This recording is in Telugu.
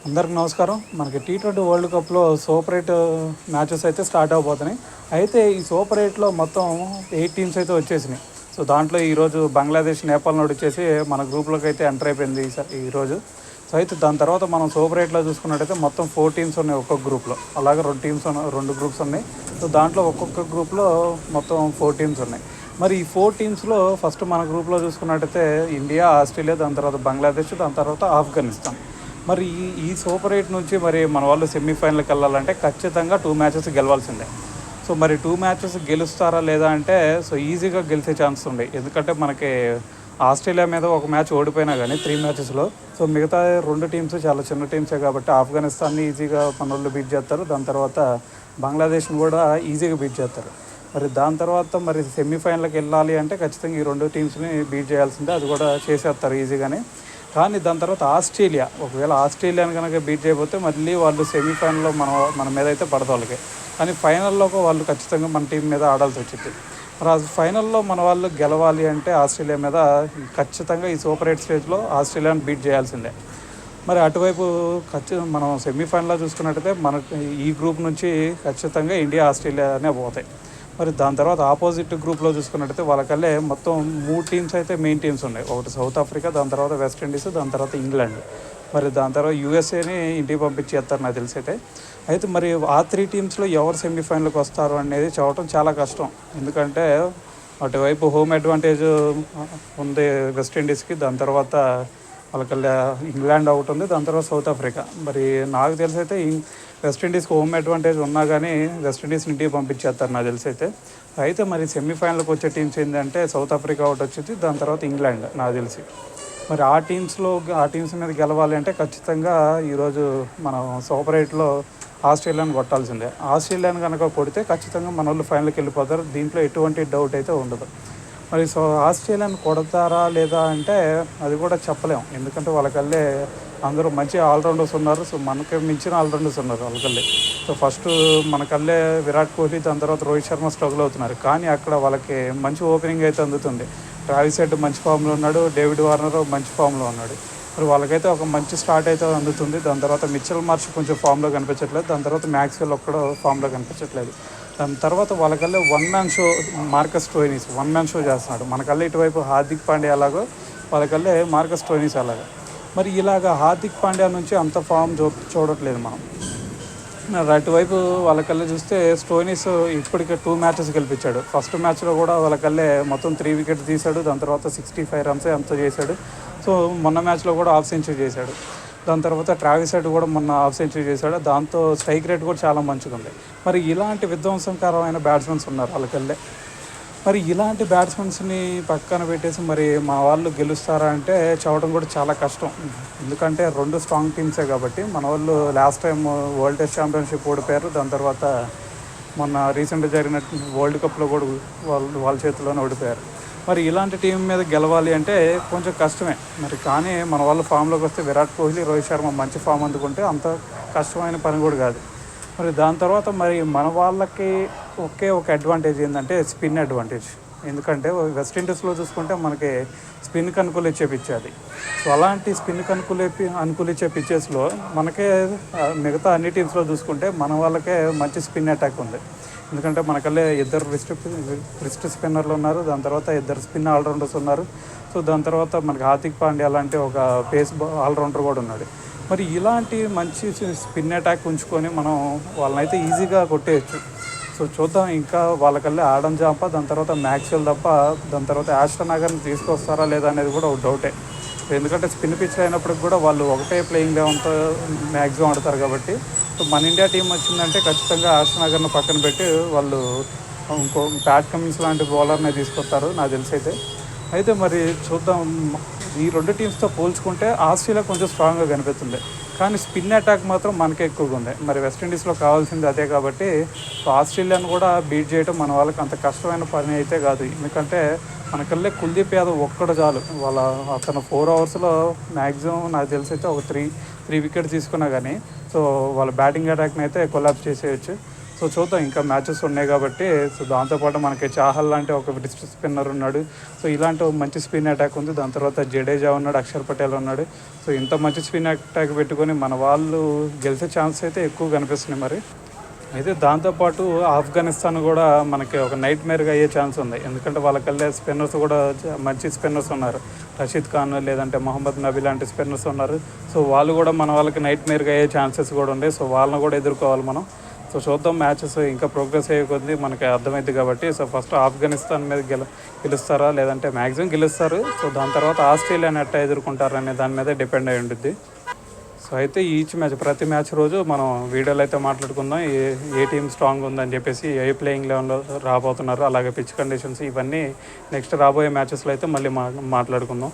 అందరికి నమస్కారం. మనకి T20 వరల్డ్ కప్లో సూపర్ 8 మ్యాచెస్ అయితే స్టార్ట్ అవబోతున్నాయి. అయితే ఈ సూపర్ 8లో మొత్తం 8 టీమ్స్ అయితే వచ్చేసినాయి. సో దాంట్లో ఈరోజు బంగ్లాదేశ్ నేపాల్ని వచ్చేసి మన గ్రూప్లోకి అయితే ఎంటర్ అయిపోయింది ఈరోజు. సో అయితే దాని తర్వాత మనం సూపర్ 8లో చూసుకున్నట్టయితే మొత్తం 4 టీమ్స్ ఉన్నాయి ఒక్కొక్క గ్రూప్లో. అలాగే 2 గ్రూప్స్ ఉన్నాయి. సో దాంట్లో ఒక్కొక్క గ్రూప్లో మొత్తం 4 టీమ్స్ ఉన్నాయి. మరి ఈ 4 టీమ్స్లో ఫస్ట్ మన గ్రూప్లో చూసుకున్నట్టయితే ఇండియా, ఆస్ట్రేలియా, దాని తర్వాత బంగ్లాదేశ్, దాని తర్వాత ఆఫ్ఘనిస్తాన్. మరి ఈ సూపర్ 8 నుంచి మరి మన వాళ్ళు సెమీఫైనల్కి వెళ్ళాలంటే ఖచ్చితంగా 2 మ్యాచెస్ గెలవాల్సిందే. సో మరి 2 మ్యాచెస్ గెలుస్తారా లేదా అంటే సో ఈజీగా గెలిచే ఛాన్స్ ఉంది. ఎందుకంటే మనకి ఆస్ట్రేలియా మీద ఒక మ్యాచ్ ఓడిపోయినా కానీ 3 మ్యాచెస్లో సో మిగతా 2 టీమ్స్ చాలా చిన్న టీమ్సే కాబట్టి ఆఫ్ఘనిస్తాన్ని ఈజీగా మన వాళ్ళు బీట్ చేస్తారు. దాని తర్వాత బంగ్లాదేశ్ని కూడా ఈజీగా బీట్ చేస్తారు. మరి దాని తర్వాత మరి సెమీఫైనల్కి వెళ్ళాలి అంటే ఖచ్చితంగా ఈ 2 టీమ్స్ని బీట్ చేయాల్సిందే. అది కూడా చేసేస్తారు ఈజీగానే. కానీ దాని తర్వాత ఒకవేళ ఆస్ట్రేలియాని కనుక బీట్ చేయకపోతే మళ్ళీ వాళ్ళు సెమీఫైనల్లో మన మీద అయితే పడదు వాళ్ళకి. కానీ ఫైనల్లో వాళ్ళు ఖచ్చితంగా మన టీం మీద ఆడాల్సి వచ్చింది. మరి ఆ ఫైనల్లో మన వాళ్ళు గెలవాలి అంటే ఆస్ట్రేలియా మీద ఖచ్చితంగా ఈ సూపర్ 8 స్టేజ్లో ఆస్ట్రేలియాని బీట్ చేయాల్సిందే. మరి అటువైపు మనం సెమీఫైనల్లో చూసుకున్నట్టయితే మనకి ఈ గ్రూప్ నుంచి ఖచ్చితంగా ఇండియా, ఆస్ట్రేలియానే పోతాయి. మరి దాని తర్వాత ఆపోజిట్ గ్రూప్లో చూసుకున్నట్టయితే వాళ్ళకల్లే మొత్తం 3 టీమ్స్ అయితే మెయిన్ టీమ్స్ ఉన్నాయి. ఒకటి సౌత్ ఆఫ్రికా, దాని తర్వాత వెస్టిండీస్, దాని తర్వాత ఇంగ్లాండ్. మరి దాని తర్వాత యూఎస్ఏని ఇంటికి పంపించేస్తారు నాకు తెలిసి అయితే మరి ఆ 3 టీమ్స్లో ఎవరు సెమీఫైనల్కి వస్తారు అనేది చెప్పడం చాలా కష్టం. ఎందుకంటే అటువైపు హోమ్ అడ్వాంటేజ్ ఉంది వెస్టిండీస్కి, దాని తర్వాత వాళ్ళకల్లా ఇంగ్లాండ్ ఒకటి ఉంది, దాని తర్వాత సౌత్ ఆఫ్రికా. మరి నాకు తెలిసి అయితే వెస్టిండీస్కి హోమ్ అడ్వాంటేజ్ ఉన్నా కానీ వెస్టిండీస్ ఇంటికి పంపించేస్తారు నాకు తెలిసి అయితే మరి సెమీఫైనల్కి వచ్చే టీమ్స్ ఏంటంటే సౌత్ ఆఫ్రికా ఒకటి వచ్చింది, దాని తర్వాత ఇంగ్లాండ్ నాకు తెలిసి. మరి ఆ టీమ్స్ మీద గెలవాలి అంటే ఖచ్చితంగా ఈరోజు మనం సూపర్ 8లో ఆస్ట్రేలియాని కొట్టాల్సిందే. ఆస్ట్రేలియాని కనుక కొడితే ఖచ్చితంగా మన వాళ్ళు ఫైనల్కి వెళ్ళిపోతారు. దీంట్లో ఎటువంటి డౌట్ అయితే ఉండదు. మరి ఆస్ట్రేలియాని కొడతారా లేదా అంటే అది కూడా చెప్పలేం. ఎందుకంటే వాళ్ళకల్లే అందరూ మంచి ఆల్రౌండర్స్ ఉన్నారు. సో మనకి మించిన ఆల్రౌండర్స్ ఉన్నారు వాళ్ళకల్లే. సో ఫస్ట్ మనకల్లే విరాట్ కోహ్లీ, దాని తర్వాత రోహిత్ శర్మ స్ట్రగుల్ అవుతున్నారు. కానీ అక్కడ వాళ్ళకి మంచి ఓపెనింగ్ అయితే అందుతుంది. ట్రావిస్ హెడ్ మంచి ఫామ్లో ఉన్నాడు, డేవిడ్ వార్నర్ మంచి ఫామ్లో ఉన్నాడు. మరి వాళ్ళకైతే ఒక మంచి స్టార్ట్ అయితే అందుతుంది. దాని తర్వాత మిచెల్ మార్ష్ కొంచెం ఫామ్లో కనిపించట్లేదు, దాని తర్వాత మ్యాక్స్వెల్ ఒక్కడో ఫామ్లో కనిపించట్లేదు. దాని తర్వాత వాళ్ళకల్లా మార్కస్ స్టోయినిస్ 1 మ్యాన్ షో చేస్తున్నాడు. మనకల్లా ఇటువైపు హార్దిక్ పాండ్యా అలాగో వాళ్ళకల్లే మార్కస్ స్టోయినిస్ అలాగా. మరి ఇలాగ హార్దిక్ పాండ్యా నుంచి అంత ఫామ్ చూడట్లేదు మనం. అటువైపు వాళ్ళకల్లా చూస్తే స్టోయినిస్ ఇప్పటికే 2 మ్యాచెస్ గెలిపించాడు. ఫస్ట్ మ్యాచ్లో కూడా వాళ్ళకల్లే మొత్తం 3 వికెట్స్ తీశాడు, దాని తర్వాత 65 రన్స్ అంతా చేశాడు. సో మొన్న మ్యాచ్లో కూడా హాఫ్ సెంచరీ చేశాడు. దాని తర్వాత ట్రావిస్ హెడ్ కూడా మొన్న హాఫ్ సెంచరీ చేశాడు. దాంతో స్ట్రైక్ రేట్ కూడా చాలా మంచిగా ఉంది. మరి ఇలాంటి విధ్వంసకరమైన బ్యాట్స్మెన్స్ ఉన్నారు వాళ్ళకల్లే. మరి ఇలాంటి బ్యాట్స్మెన్స్ని పక్కన పెట్టేసి మరి మా వాళ్ళు గెలుస్తారా అంటే చెప్పడం కూడా చాలా కష్టం. ఎందుకంటే 2 స్ట్రాంగ్ టీమ్సే కాబట్టి మన వాళ్ళు last time world test championship ఓడిపోయారు. దాని తర్వాత మొన్న రీసెంట్గా జరిగిన వరల్డ్ కప్లో కూడా వాళ్ళ చేతిలోనే ఓడిపోయారు. మరి ఇలాంటి టీం మీద గెలవాలి అంటే కొంచెం కష్టమే. మరి కానీ మన వాళ్ళు ఫామ్లోకి వస్తే విరాట్ కోహ్లీ, రోహిత్ శర్మ మంచి ఫామ్ అందుకుంటే అంత కష్టమైన పని కూడా కాదు. మరి దాని తర్వాత మరి మన వాళ్ళకి ఒక అడ్వాంటేజ్ ఏంటంటే స్పిన్ అడ్వాంటేజ్. ఎందుకంటే వెస్టిండీస్లో చూసుకుంటే మనకి స్పిన్కి అనుకూలించే పిచ్ అది. సో అలాంటి స్పిన్కి అనుకూలించే పిచ్చెస్లో మనకే మిగతా అన్ని టీమ్స్లో చూసుకుంటే మన వాళ్ళకే మంచి స్పిన్ అటాక్ ఉంది. ఎందుకంటే మనకల్లే 2 రిస్ట్ స్పిన్నర్లు ఉన్నారు, దాని తర్వాత 2 స్పిన్ ఆల్రౌండర్స్ ఉన్నారు. సో దాని తర్వాత మనకి హార్దిక్ పాండ్యా లాంటి ఒక పేస్ ఆల్రౌండర్ కూడా ఉన్నాడు. మరి ఇలాంటి మంచి స్పిన్ అటాక్ ఉంచుకొని మనం వాళ్ళనైతే ఈజీగా కొట్టేయచ్చు. సో చూద్దాం. ఇంకా వాళ్ళకల్లే ఆడమ్ జాంపా, దాని తర్వాత మ్యాక్స్వెల్ తప్ప దాని తర్వాత యాస్టన్ అగర్ని తీసుకొస్తారా లేదా అనేది కూడా ఒక డౌటే. ఎందుకంటే స్పిన్ పిచ్ అయినప్పటికి కూడా వాళ్ళు ఒకటే ప్లేయింగ్ లెవెన్తో మ్యాక్సిమం ఆడతారు కాబట్టి. సో మన ఇండియా టీం వచ్చిందంటే ఖచ్చితంగా యాస్టన్ అగర్ని పక్కన పెట్టి వాళ్ళు ఇంకో ప్యాట్ కమిన్స్ లాంటి బౌలర్ని తీసుకొస్తారు నాకు తెలిసి అయితే మరి చూద్దాం. ఈ 2 టీమ్స్తో పోల్చుకుంటే ఆస్ట్రేలియా కొంచెం స్ట్రాంగ్గా కనిపిస్తుంది. కానీ స్పిన్ అటాక్ మాత్రం మనకే ఎక్కువగా ఉంది. మరి వెస్టిండీస్లో కావాల్సింది అదే కాబట్టి ఆస్ట్రేలియాను కూడా బీట్ చేయడం మన వాళ్ళకి అంత కష్టమైన పని అయితే కాదు. ఎందుకంటే మనకల్లే కుల్దీప్ యాదవ్ ఒక్కడు చాలు. అతను 4 ఓవర్స్లో మ్యాక్సిమం నాకు తెలిసి ఒక 3 వికెట్స్ తీసుకున్నా కానీ సో వాళ్ళ బ్యాటింగ్ అటాక్ని అయితే కొలాప్స్ చేసేయచ్చు. సో చూద్దాం, ఇంకా మ్యాచెస్ ఉన్నాయి కాబట్టి. సో దాంతోపాటు మనకి చాహల్ లాంటి ఒక విడిస్ట్ స్పిన్నర్ ఉన్నాడు. సో ఇలాంటి మంచి స్పిన్ అటాక్ ఉంది. దాని తర్వాత జడేజా ఉన్నాడు, అక్షర్ పటేల్ ఉన్నాడు. సో ఇంత మంచి స్పిన్ అటాక్ పెట్టుకొని మన వాళ్ళు గెలిచే ఛాన్స్ అయితే ఎక్కువ కనిపిస్తున్నాయి మరి. అయితే దాంతోపాటు ఆఫ్ఘనిస్తాన్ కూడా మనకి ఒక నైట్ మేర్గా అయ్యే ఛాన్స్ ఉంది. ఎందుకంటే వాళ్ళకల్లే స్పిన్నర్స్ కూడా మంచి స్పిన్నర్స్ ఉన్నారు. రషీద్ ఖాన్ లేదంటే మొహమ్మద్ నబీ లాంటి స్పిన్నర్స్ ఉన్నారు. సో వాళ్ళు కూడా మన వాళ్ళకి నైట్ మేర్గా అయ్యే ఛాన్సెస్ కూడా ఉన్నాయి. సో వాళ్ళని కూడా ఎదుర్కోవాలి మనం. సో చూద్దాం, మ్యాచెస్ ఇంకా ప్రోగ్రెస్ అయ్యే కొద్ది మనకి అర్థమైంది కాబట్టి. సో ఫస్ట్ ఆఫ్ఘనిస్తాన్ మీద గెలుస్తారా లేదంటే మ్యాక్సిమం గెలుస్తారు. సో దాని తర్వాత ఆస్ట్రేలియాని ఎట్టా ఎదుర్కొంటారనే దాని మీద డిపెండ్ అయి ఉంటుంది. సో అయితే ఈచ్ మ్యాచ్ ప్రతి మ్యాచ్ రోజు మనం వీడియోలో అయితే మాట్లాడుకుందాం. ఏ టీం స్ట్రాంగ్ ఉందని చెప్పేసి, ఏ ప్లేయింగ్ లెవెన్లో రాబోతున్నారు, అలాగే పిచ్ కండిషన్స్, ఇవన్నీ నెక్స్ట్ రాబోయే మ్యాచెస్లో అయితే మళ్ళీ మాట్లాడుకుందాం.